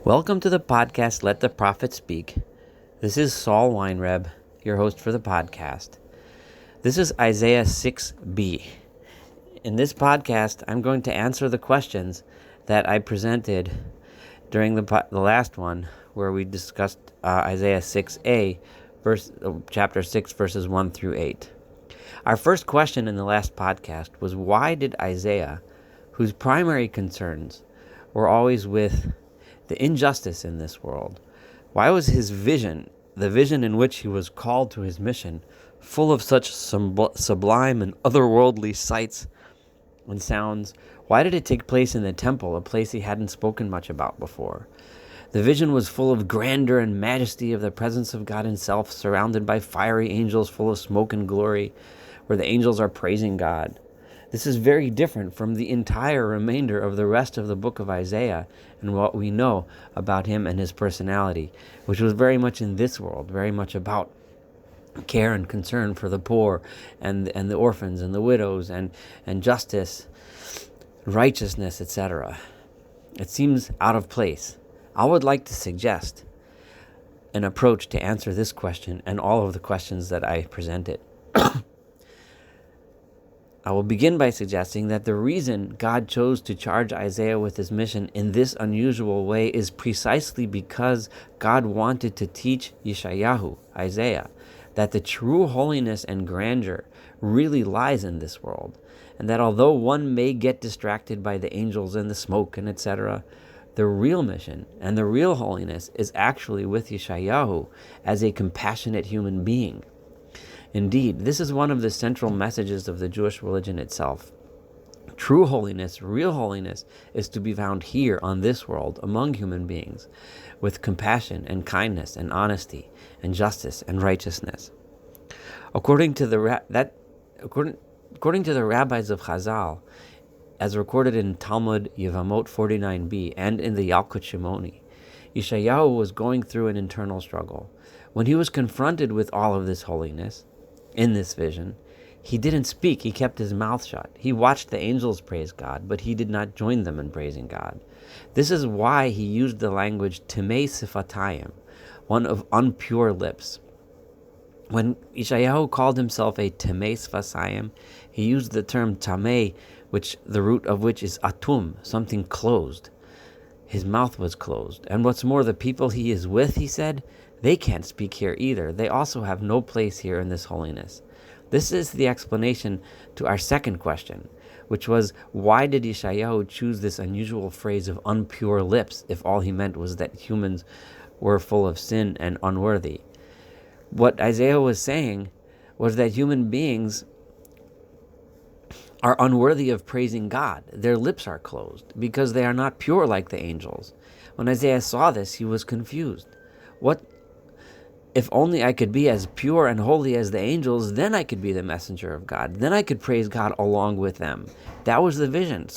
Welcome to the podcast, Let the Prophet Speak. This is Saul Weinreb, your host for the podcast. This is Isaiah 6b. In this podcast, I'm going to answer the questions that I presented during the last one, where we discussed Isaiah 6a, chapter 6, verses 1 through 8. Our first question in the last podcast was, why did Isaiah, whose primary concerns were always with the injustice in this world, why was his vision, the vision in which he was called to his mission, full of such sublime and otherworldly sights and sounds? Why did it take place in the temple, a place he hadn't spoken much about before? The vision was full of grandeur and majesty of the presence of God himself, surrounded by fiery angels full of smoke and glory, where the angels are praising God. This is very different from the entire remainder of the rest of the book of Isaiah and what we know about him and his personality, which was very much in this world, very much about care and concern for the poor and the orphans and the widows and justice, righteousness, etc. It seems out of place. I would like to suggest an approach to answer this question and all of the questions that I presented. I will begin by suggesting that the reason God chose to charge Isaiah with his mission in this unusual way is precisely because God wanted to teach Yeshayahu, Isaiah, that the true holiness and grandeur really lies in this world, and that although one may get distracted by the angels and the smoke and etc., the real mission and the real holiness is actually with Yeshayahu as a compassionate human being. Indeed, this is one of the central messages of the Jewish religion itself. True holiness, real holiness, is to be found here on this world among human beings, with compassion and kindness and honesty and justice and righteousness. According to the rabbis of Chazal, as recorded in Talmud Yevamot 49b and in the Yalkut Shimoni, Yeshayahu was going through an internal struggle. When he was confronted with all of this holiness, in this vision, he didn't speak. He kept his mouth shut. He watched the angels praise God, but he did not join them in praising God. This is why he used the language Tamei Sifatayim, one of unpure lips. When Yeshayahu called himself a Tamei Sifatayim, he used the term Tamei, which the root of which is Atum, something closed. His mouth was closed. And what's more, the people he is with, he said, they can't speak here either. They also have no place here in this holiness. This is the explanation to our second question, which was, why did Yeshayahu choose this unusual phrase of unpure lips if all he meant was that humans were full of sin and unworthy? What Isaiah was saying was that human beings are unworthy of praising God. Their lips are closed because they are not pure like the angels. When Isaiah saw this, he was confused. What if only I could be as pure and holy as the angels, then I could be the messenger of God. Then I could praise God along with them. That was the vision.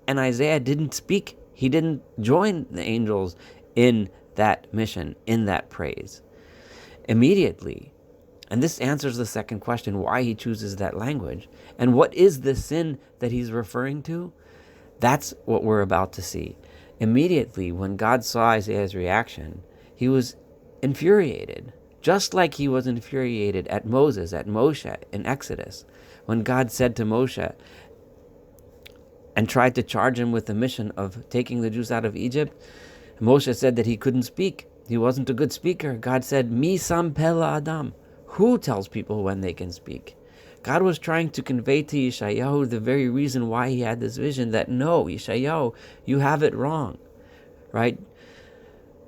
And Isaiah didn't speak. He didn't join the angels in that mission, in that praise. Immediately, and this answers the second question, why he chooses that language. And what is the sin that he's referring to? That's what we're about to see. Immediately, when God saw Isaiah's reaction, he was infuriated. Just like he was infuriated at Moses, at Moshe in Exodus, when God said to Moshe and tried to charge him with the mission of taking the Jews out of Egypt, Moshe said that he couldn't speak. He wasn't a good speaker. God said, Mi sam pela adam. Who tells people when they can speak? God was trying to convey to Yeshayahu the very reason why he had this vision, that no, Yeshayahu, you have it wrong, right?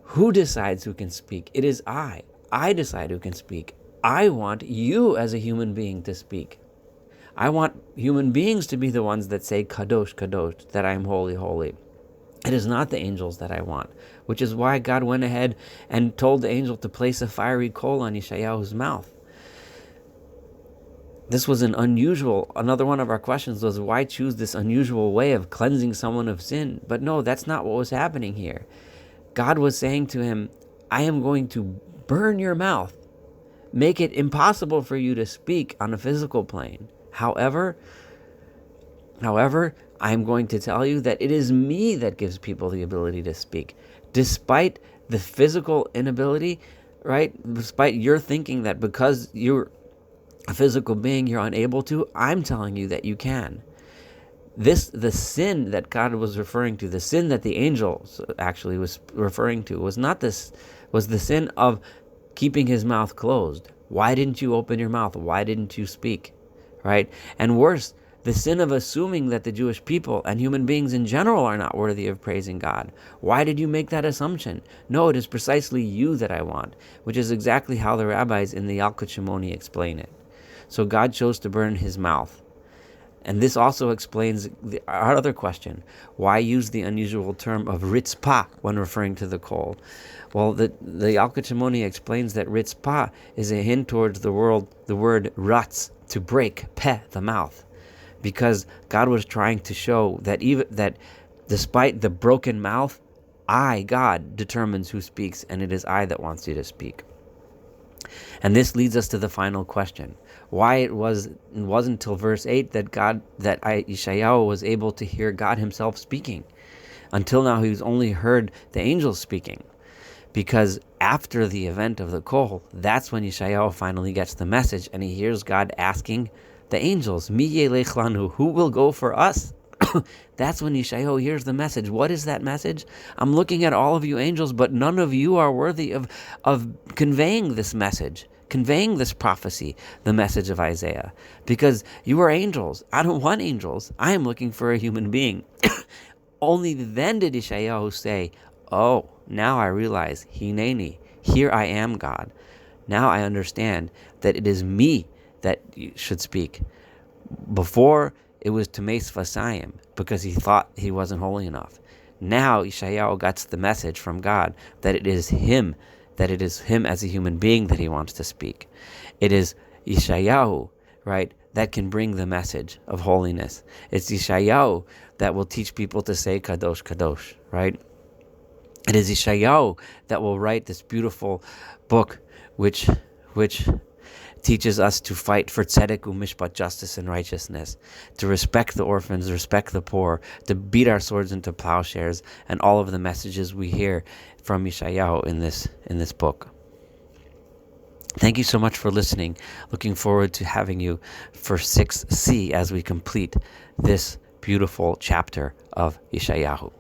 Who decides who can speak? It is I. I decide who can speak. I want you as a human being to speak. I want human beings to be the ones that say, Kadosh, Kadosh, that I am holy, holy. It is not the angels that I want, which is why God went ahead and told the angel to place a fiery coal on Yeshayahu's mouth. This was another one of our questions was, why choose this unusual way of cleansing someone of sin? But no, that's not what was happening here. God was saying to him, I am going to burn your mouth, make it impossible for you to speak on a physical plane. However, However, I'm going to tell you that it is me that gives people the ability to speak, despite the physical inability, right? Despite your thinking that because you're a physical being, you're unable to. I'm telling you that you can. The sin that God was referring to, the sin that the angels actually was referring to, was the sin of keeping his mouth closed. Why didn't you open your mouth? Why didn't you speak? Right? And worse, the sin of assuming that the Jewish people and human beings in general are not worthy of praising God. Why did you make that assumption? No, it is precisely you that I want, which is exactly how the rabbis in the Yalkut Shimoni explain it. So God chose to burn his mouth. And this also explains our other question. Why use the unusual term of ritzpah when referring to the coal? Well, the Yalkut Shimoni explains that ritzpah is a hint towards the word ratz, to break, peh, the mouth. Because God was trying to show that despite the broken mouth, I, God, determines who speaks, and it is I that wants you to speak. And this leads us to the final question. Why it wasn't until verse 8 that Yeshayahu was able to hear God himself speaking. Until now he's only heard the angels speaking. Because after the event of the Kol, that's when Yeshayahu finally gets the message, and he hears God asking the angels, Mi yelech lanu, who will go for us? That's when Yeshayahu hears the message. What is that message? I'm looking at all of you angels, but none of you are worthy of conveying this message, conveying this prophecy, the message of Isaiah, because you are angels. I don't want angels. I am looking for a human being. Only then did Yeshayahu say, oh, now I realize, Hineni, here I am, God. Now I understand that it is me that you should speak. Before, it was Tameis Vasayim, because he thought he wasn't holy enough. Now Yeshayahu gets the message from God that it is him as a human being that he wants to speak. It is Yeshayahu, right, that can bring the message of holiness. It's Yeshayahu that will teach people to say Kadosh, Kadosh, right? It is Yeshayahu that will write this beautiful book which teaches us to fight for tzedek u'mishpat, justice and righteousness, to respect the orphans, respect the poor, to beat our swords into plowshares, and all of the messages we hear from Yeshayahu in this book. Thank you so much for listening. Looking forward to having you for 6C as we complete this beautiful chapter of Yeshayahu.